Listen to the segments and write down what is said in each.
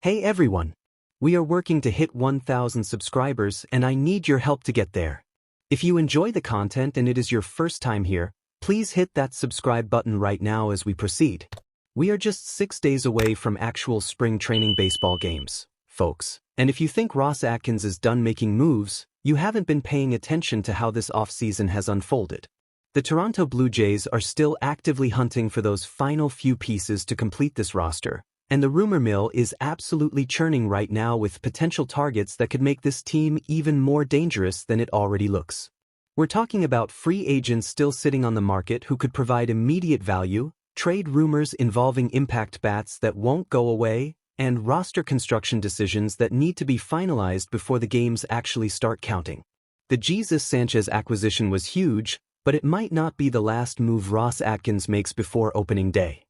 Hey everyone! We are working to hit 1,000 subscribers and I need your help to get there. If you enjoy the content and it is your first time here, please hit that subscribe button right now as we proceed. We are just 6 days away from actual spring training baseball games, folks. And if you think Ross Atkins is done making moves, you haven't been paying attention to how this offseason has unfolded. The Toronto Blue Jays are still actively hunting for those final few pieces to complete this roster, and the rumor mill is absolutely churning right now with potential targets that could make this team even more dangerous than it already looks. We're talking about free agents still sitting on the market who could provide immediate value, trade rumors involving impact bats that won't go away, and roster construction decisions that need to be finalized before the games actually start counting. The Jesus Sanchez acquisition was huge, but it might not be the last move Ross Atkins makes before opening day.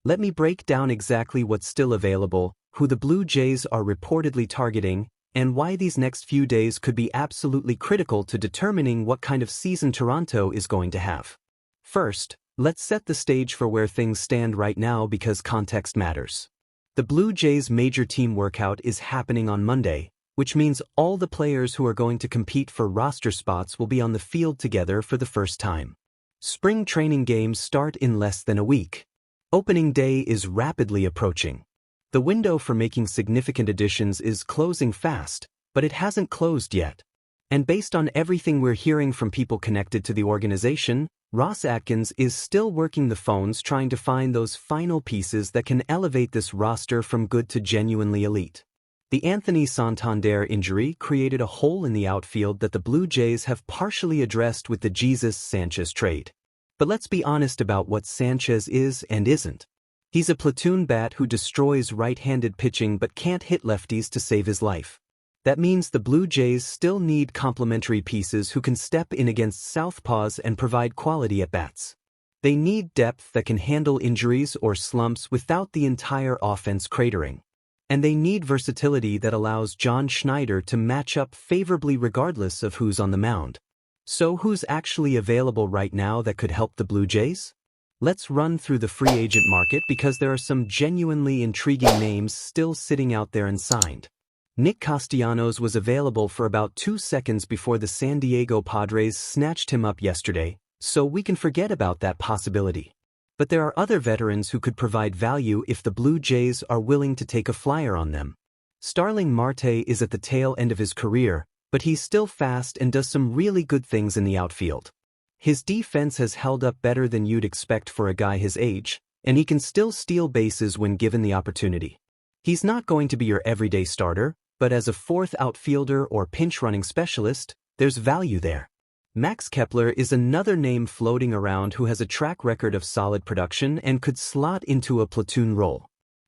Let me break down exactly what's still available, who the Blue Jays are reportedly targeting, and why these next few days could be absolutely critical to determining what kind of season Toronto is going to have. First, let's set the stage for where things stand right now because context matters. The Blue Jays' major team workout is happening on Monday, which means all the players who are going to compete for roster spots will be on the field together for the first time. Spring training games start in less than a week. Opening day is rapidly approaching. The window for making significant additions is closing fast, but it hasn't closed yet. And based on everything we're hearing from people connected to the organization, Ross Atkins is still working the phones trying to find those final pieces that can elevate this roster from good to genuinely elite. The Anthony Santander injury created a hole in the outfield that the Blue Jays have partially addressed with the Jesus Sanchez trade. But let's be honest about what Sanchez is and isn't. He's a platoon bat who destroys right-handed pitching but can't hit lefties to save his life. That means the Blue Jays still need complementary pieces who can step in against southpaws and provide quality at-bats. They need depth that can handle injuries or slumps without the entire offense cratering. And they need versatility that allows John Schneider to match up favorably regardless of who's on the mound. So who's actually available right now that could help the Blue Jays? Let's run through the free agent market because there are some genuinely intriguing names still sitting out there unsigned. Nick Castellanos was available for about 2 seconds before the San Diego Padres snatched him up yesterday, so we can forget about that possibility. But there are other veterans who could provide value if the Blue Jays are willing to take a flyer on them. Starling Marte is at the tail end of his career, but he's still fast and does some really good things in the outfield. His defense has held up better than you'd expect for a guy his age, and he can still steal bases when given the opportunity. He's not going to be your everyday starter, but as a fourth outfielder or pinch-running specialist, there's value there. Max Kepler is another name floating around who has a track record of solid production and could slot into a platoon role.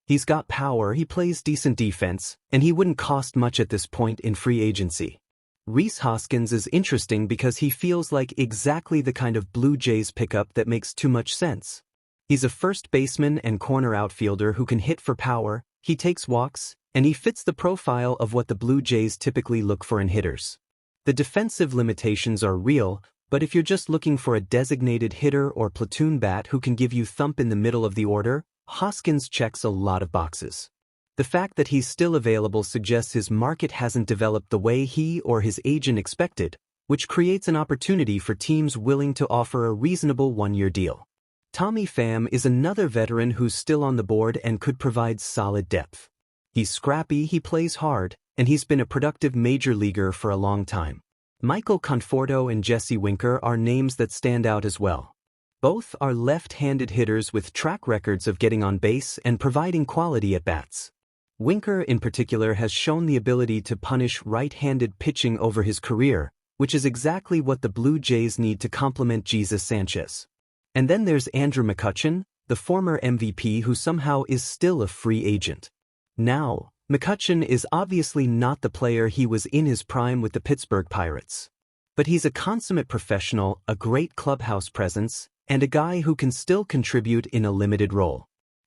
He's got power, he plays decent defense, and he wouldn't cost much at this point in free agency. Rhys Hoskins is interesting because he feels like exactly the kind of Blue Jays pickup that makes too much sense. He's a first baseman and corner outfielder who can hit for power, he takes walks, and he fits the profile of what the Blue Jays typically look for in hitters. The defensive limitations are real, but if you're just looking for a designated hitter or platoon bat who can give you thump in the middle of the order, Hoskins checks a lot of boxes. The fact that he's still available suggests his market hasn't developed the way he or his agent expected, which creates an opportunity for teams willing to offer a reasonable one-year deal. Tommy Pham is another veteran who's still on the board and could provide solid depth. He's scrappy, he plays hard, and he's been a productive major leaguer for a long time. Michael Conforto and Jesse Winker are names that stand out as well. Both are left-handed hitters with track records of getting on base and providing quality at-bats. Winker in particular has shown the ability to punish right-handed pitching over his career, which is exactly what the Blue Jays need to complement Jesus Sanchez. And then there's Andrew McCutchen, the former MVP who somehow is still a free agent. Now, McCutchen is obviously not the player he was in his prime with the Pittsburgh Pirates. But he's a consummate professional, a great clubhouse presence, and a guy who can still contribute in a limited role.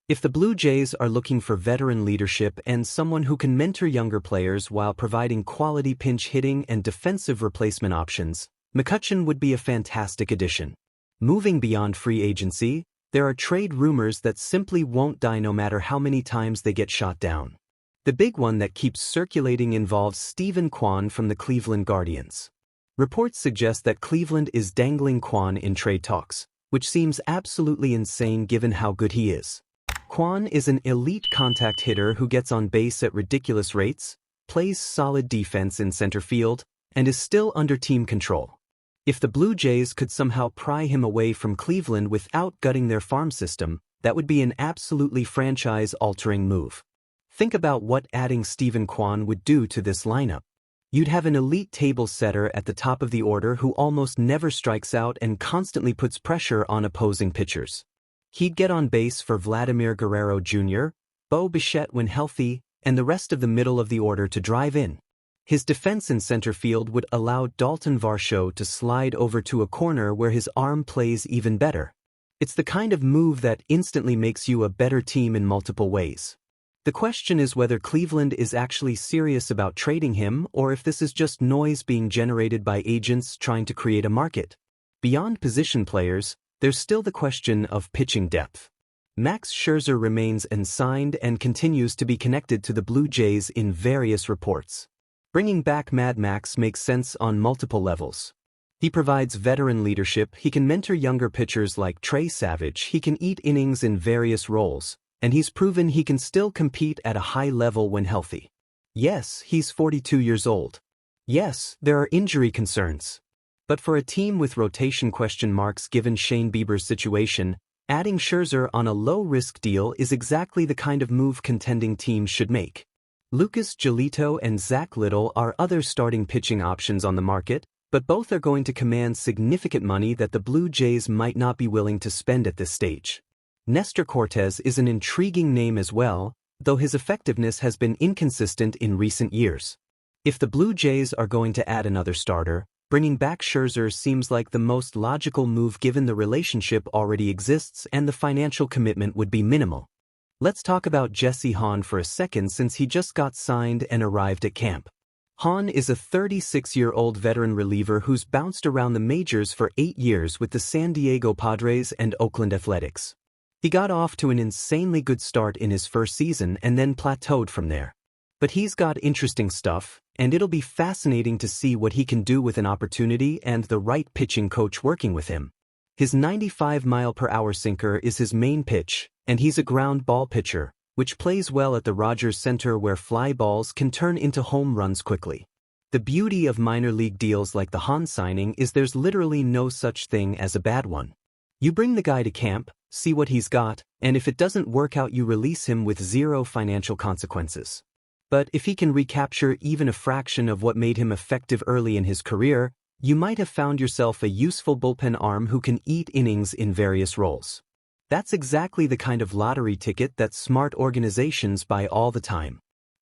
If the Blue Jays are looking for veteran leadership and someone who can mentor younger players while providing quality pinch hitting and defensive replacement options, McCutchen would be a fantastic addition. Moving beyond free agency, there are trade rumors that simply won't die no matter how many times they get shot down. The big one that keeps circulating involves Stephen Kwan from the Cleveland Guardians. Reports suggest that Cleveland is dangling Kwan in trade talks, which seems absolutely insane given how good he is. Kwan is an elite contact hitter who gets on base at ridiculous rates, plays solid defense in center field, and is still under team control. If the Blue Jays could somehow pry him away from Cleveland without gutting their farm system, that would be an absolutely franchise-altering move. Think about what adding Stephen Kwan would do to this lineup. You'd have an elite table setter at the top of the order who almost never strikes out and constantly puts pressure on opposing pitchers. He'd get on base for Vladimir Guerrero Jr., Bo Bichette when healthy, and the rest of the middle of the order to drive in. His defense in center field would allow Dalton Varsho to slide over to a corner where his arm plays even better. It's the kind of move that instantly makes you a better team in multiple ways. The question is whether Cleveland is actually serious about trading him or if this is just noise being generated by agents trying to create a market. Beyond position players, there's still the question of pitching depth. Max Scherzer remains unsigned and continues to be connected to the Blue Jays in various reports. Bringing back Mad Max makes sense on multiple levels. He provides veteran leadership, he can mentor younger pitchers like Trey Savage, he can eat innings in various roles, and he's proven he can still compete at a high level when healthy. Yes, he's 42 years old. Yes, there are injury concerns. But for a team with rotation question marks given Shane Bieber's situation, adding Scherzer on a low-risk deal is exactly the kind of move contending teams should make. Lucas Giolito and Zach Littell are other starting pitching options on the market, but both are going to command significant money that the Blue Jays might not be willing to spend at this stage. Nestor Cortes is an intriguing name as well, though his effectiveness has been inconsistent in recent years. If the Blue Jays are going to add another starter, bringing back Scherzer seems like the most logical move given the relationship already exists and the financial commitment would be minimal. Let's talk about Jesse Hahn for a second since he just got signed and arrived at camp. Hahn is a 36-year-old veteran reliever who's bounced around the majors for 8 years with the San Diego Padres and Oakland Athletics. He got off to an insanely good start in his first season and then plateaued from there. But he's got interesting stuff, and it'll be fascinating to see what he can do with an opportunity and the right pitching coach working with him. His 95-mile-per-hour sinker is his main pitch, and he's a ground ball pitcher, which plays well at the Rogers Center where fly balls can turn into home runs quickly. The beauty of minor league deals like the Hahn signing is there's literally no such thing as a bad one. You bring the guy to camp, see what he's got, and if it doesn't work out you release him with zero financial consequences. But if he can recapture even a fraction of what made him effective early in his career, you might have found yourself a useful bullpen arm who can eat innings in various roles. That's exactly the kind of lottery ticket that smart organizations buy all the time.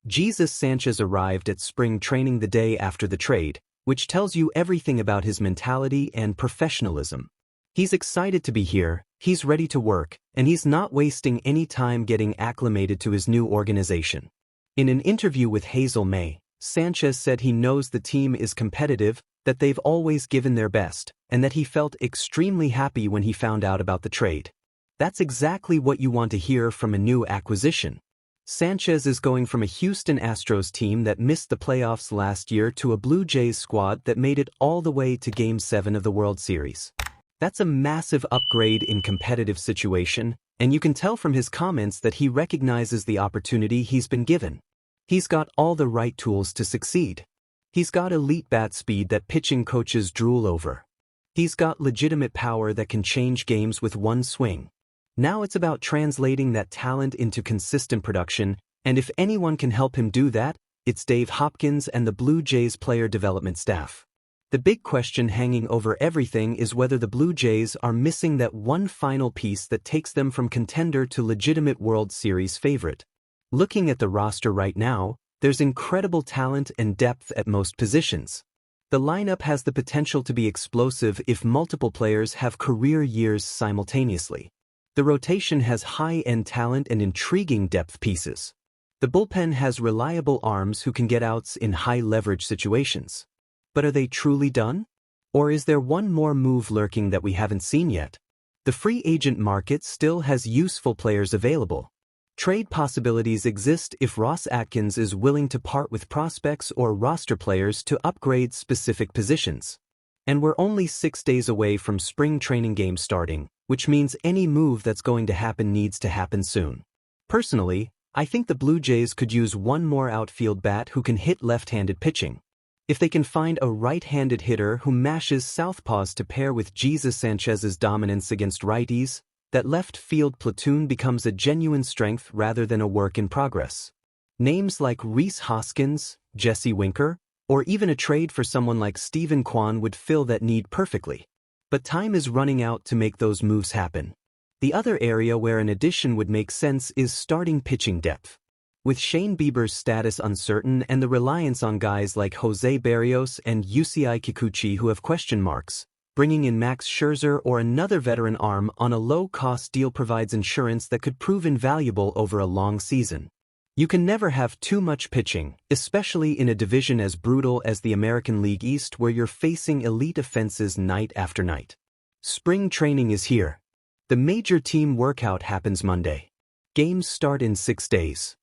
Jesus Sanchez arrived at spring training the day after the trade, which tells you everything about his mentality and professionalism. He's excited to be here, he's ready to work, and he's not wasting any time getting acclimated to his new organization. In an interview with Hazel May, Sanchez said he knows the team is competitive, that they've always given their best, and that he felt extremely happy when he found out about the trade. That's exactly what you want to hear from a new acquisition. Sanchez is going from a Houston Astros team that missed the playoffs last year to a Blue Jays squad that made it all the way to Game 7 of the World Series. That's a massive upgrade in competitive situation, and you can tell from his comments that he recognizes the opportunity he's been given. He's got all the right tools to succeed. He's got elite bat speed that pitching coaches drool over. He's got legitimate power that can change games with one swing. Now it's about translating that talent into consistent production, and if anyone can help him do that, it's Dave Hopkins and the Blue Jays player development staff. The big question hanging over everything is whether the Blue Jays are missing that one final piece that takes them from contender to legitimate World Series favorite. Looking at the roster right now, there's incredible talent and depth at most positions. The lineup has the potential to be explosive if multiple players have career years simultaneously. The rotation has high-end talent and intriguing depth pieces. The bullpen has reliable arms who can get outs in high-leverage situations. But are they truly done? Or is there one more move lurking that we haven't seen yet? The free agent market still has useful players available. Trade possibilities exist if Ross Atkins is willing to part with prospects or roster players to upgrade specific positions. And we're only 6 days away from spring training games starting, which means any move that's going to happen needs to happen soon. Personally, I think the Blue Jays could use one more outfield bat who can hit left-handed pitching. If they can find a right-handed hitter who mashes southpaws to pair with Jesus Sanchez's dominance against righties, that left field platoon becomes a genuine strength rather than a work in progress. Names like Rhys Hoskins, Jesse Winker, or even a trade for someone like Steven Kwan would fill that need perfectly. But time is running out to make those moves happen. The other area where an addition would make sense is starting pitching depth. With Shane Bieber's status uncertain and the reliance on guys like Jose Berrios and Yusei Kikuchi who have question marks, bringing in Max Scherzer or another veteran arm on a low-cost deal provides insurance that could prove invaluable over a long season. You can never have too much pitching, especially in a division as brutal as the American League East where you're facing elite offenses night after night. Spring training is here. The major team workout happens Monday. Games start in 6 days.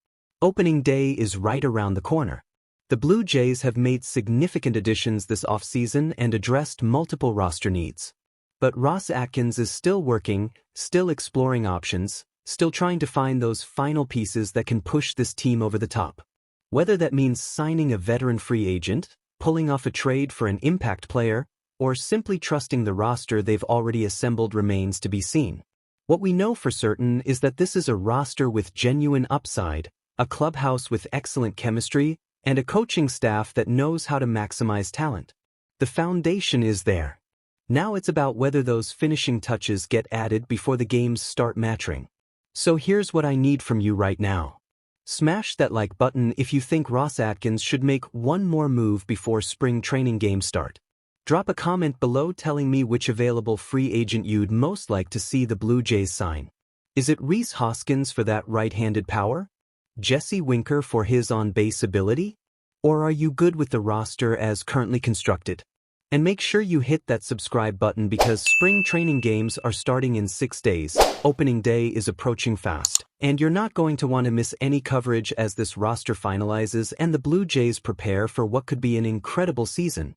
Opening day is right around the corner. The Blue Jays have made significant additions this offseason and addressed multiple roster needs. But Ross Atkins is still working, still exploring options, still trying to find those final pieces that can push this team over the top. Whether that means signing a veteran free agent, pulling off a trade for an impact player, or simply trusting the roster they've already assembled remains to be seen. What we know for certain is that this is a roster with genuine upside, a clubhouse with excellent chemistry, and a coaching staff that knows how to maximize talent. The foundation is there. Now it's about whether those finishing touches get added before the games start matching. So here's what I need from you right now. Smash that like button if you think Ross Atkins should make one more move before spring training games start. Drop a comment below telling me which available free agent you'd most like to see the Blue Jays sign. Is it Rhys Hoskins for that right-handed power? Jesse Winker for his on-base ability? Or are you good with the roster as currently constructed? And make sure you hit that subscribe button because spring training games are starting in 6 days, opening day is approaching fast, and you're not going to want to miss any coverage as this roster finalizes and the Blue Jays prepare for what could be an incredible season.